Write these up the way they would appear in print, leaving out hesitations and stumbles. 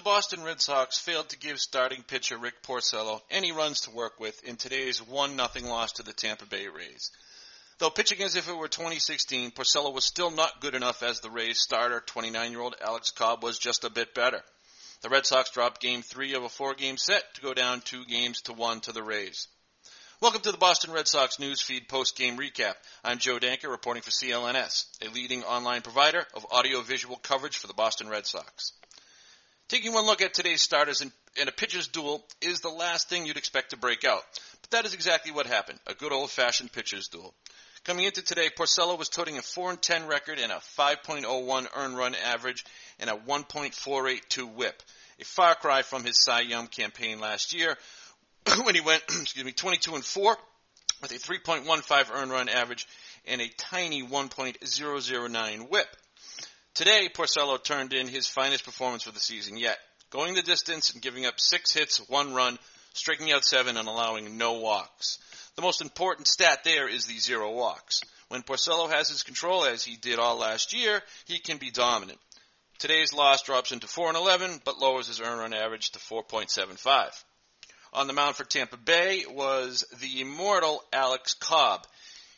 the Boston Red Sox failed to give starting pitcher Rick Porcello any runs to work with in today's 1-0 loss to the Tampa Bay Rays. Though pitching as if it were 2016, Porcello was still not good enough as the Rays' starter, 29-year-old Alex Cobb, was just a bit better. The Red Sox dropped Game 3 of a 4-game set to go down 2-1 to the Rays. Welcome to the Boston Red Sox Newsfeed post-game recap. I'm Joe Danker, reporting for CLNS, a leading online provider of audio-visual coverage for the Boston Red Sox. Taking one look at today's starters in a pitcher's duel is the last thing you'd expect to break out. But that is exactly what happened, a good old-fashioned pitcher's duel. Coming into today, Porcello was toting a 4-10 record and a 5.01 earned run average and a 1.482 whip, a far cry from his Cy Young campaign last year when he went 22-4 with a 3.15 earned run average and a tiny 1.009 whip. Today, Porcello turned in his finest performance for the season yet, going the distance and giving up 6 hits, 1 run, striking out 7 and allowing no walks. The most important stat there is the 0 walks. When Porcello has his control, as he did all last year, he can be dominant. Today's loss drops into 4-11, but lowers his earned run average to 4.75. On the mound for Tampa Bay was the immortal Alex Cobb.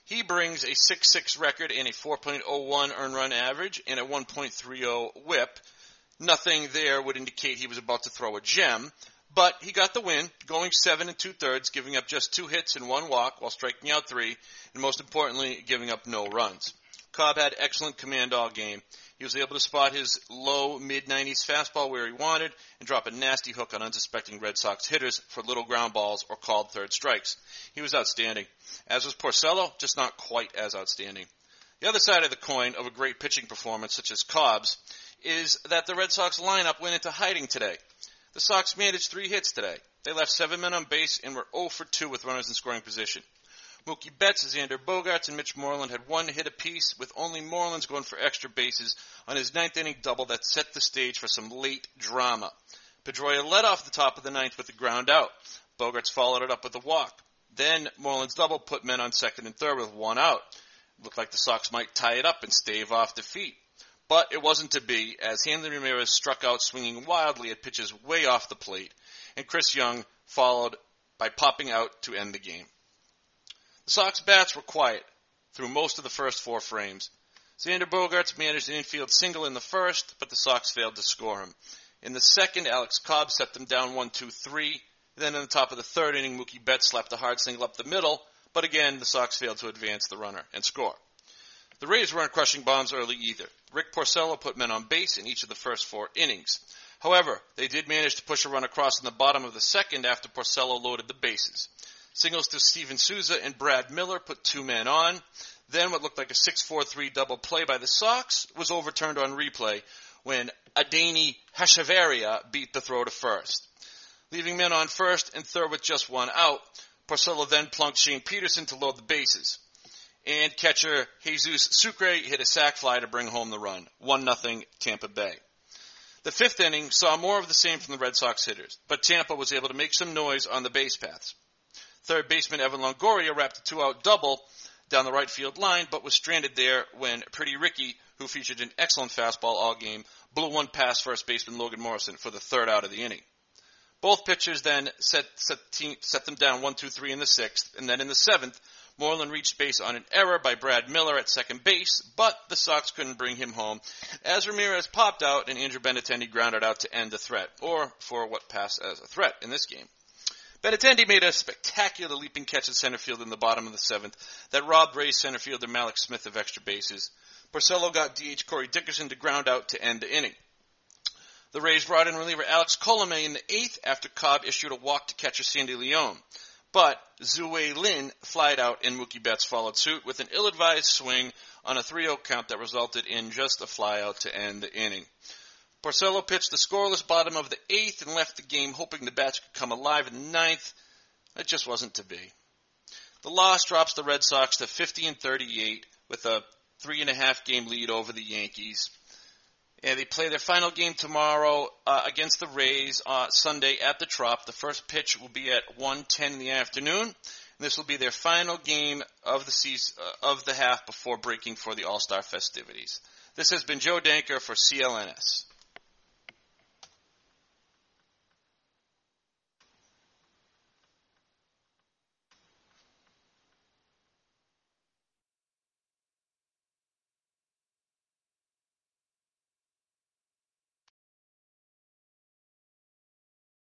He brings a 6.6 record and a 4.01 earned run average and a 1.30 whip. Nothing there would indicate he was about to throw a gem, but he got the win, going 7 2/3, giving up just 2 hits and 1 walk while striking out 3, and most importantly, giving up no runs. Cobb had excellent command all game. He was able to spot his low, mid-90s fastball where he wanted and drop a nasty hook on unsuspecting Red Sox hitters for little ground balls or called third strikes. He was outstanding. As was Porcello, just not quite as outstanding. The other side of the coin of a great pitching performance, such as Cobb's, is that the Red Sox lineup went into hiding today. The Sox managed 3 hits today. They left 7 men on base and were 0 for 2 with runners in scoring position. Mookie Betts, Xander Bogaerts, and Mitch Moreland had 1 hit apiece, with only Moreland's going for extra bases on his 9th inning double that set the stage for some late drama. Pedroia led off the top of the 9th with a ground out. Bogaerts followed it up with a walk. Then Moreland's double put men on 2nd and 3rd with 1 out. It looked like the Sox might tie it up and stave off defeat. But it wasn't to be, as Hanley Ramirez struck out swinging wildly at pitches way off the plate, and Chris Young followed by popping out to end the game. The Sox bats were quiet through most of the first 4 frames. Xander Bogaerts managed an infield single in the first, but the Sox failed to score him. In the second, Alex Cobb set them down 1-2-3. Then in the top of the 3rd inning, Mookie Betts slapped a hard single up the middle, but again, the Sox failed to advance the runner and score. The Rays weren't crushing bombs early either. Rick Porcello put men on base in each of the first 4 innings. However, they did manage to push a run across in the bottom of the second after Porcello loaded the bases. Singles to Steven Souza and Brad Miller put 2 men on. Then what looked like a 6-4-3 double play by the Sox was overturned on replay when Adeiny Hechavarria beat the throw to first. Leaving men on first and third with just 1 out, Porcello then plunked Shane Peterson to load the bases. And catcher Jesus Sucre hit a sac fly to bring home the run. 1-0 Tampa Bay. The 5th inning saw more of the same from the Red Sox hitters, but Tampa was able to make some noise on the base paths. Third baseman Evan Longoria wrapped a 2-out double down the right field line, but was stranded there when Pretty Ricky, who featured an excellent fastball all game, blew one past first baseman Logan Morrison for the 3rd out of the inning. Both pitchers then set them down 1-2-3 in the 6th, and then in the 7th, Moreland reached base on an error by Brad Miller at second base, but the Sox couldn't bring him home, as Ramirez popped out and Andrew Benintendi grounded out to end the threat, or for what passed as a threat in this game. Benintendi made a spectacular leaping catch in center field in the bottom of the 7th that robbed Rays center fielder Malik Smith of extra bases. Porcello got DH Corey Dickerson to ground out to end the inning. The Rays brought in reliever Alex Colomé in the 8th after Cobb issued a walk to catcher Sandy Leone. But Zue Lin flied out and Mookie Betts followed suit with an ill-advised swing on a 3-0 count that resulted in just a flyout to end the inning. Porcello pitched the scoreless bottom of the 8th and left the game hoping the bats could come alive in the 9th. It just wasn't to be. The loss drops the Red Sox to 50-38 with a 3.5 game lead over the Yankees. And they play their final game tomorrow against the Rays Sunday at the Trop. The first pitch will be at 1:10 in the afternoon. And this will be their final game of the season, of the half before breaking for the All-Star festivities. This has been Joe Danker for CLNS.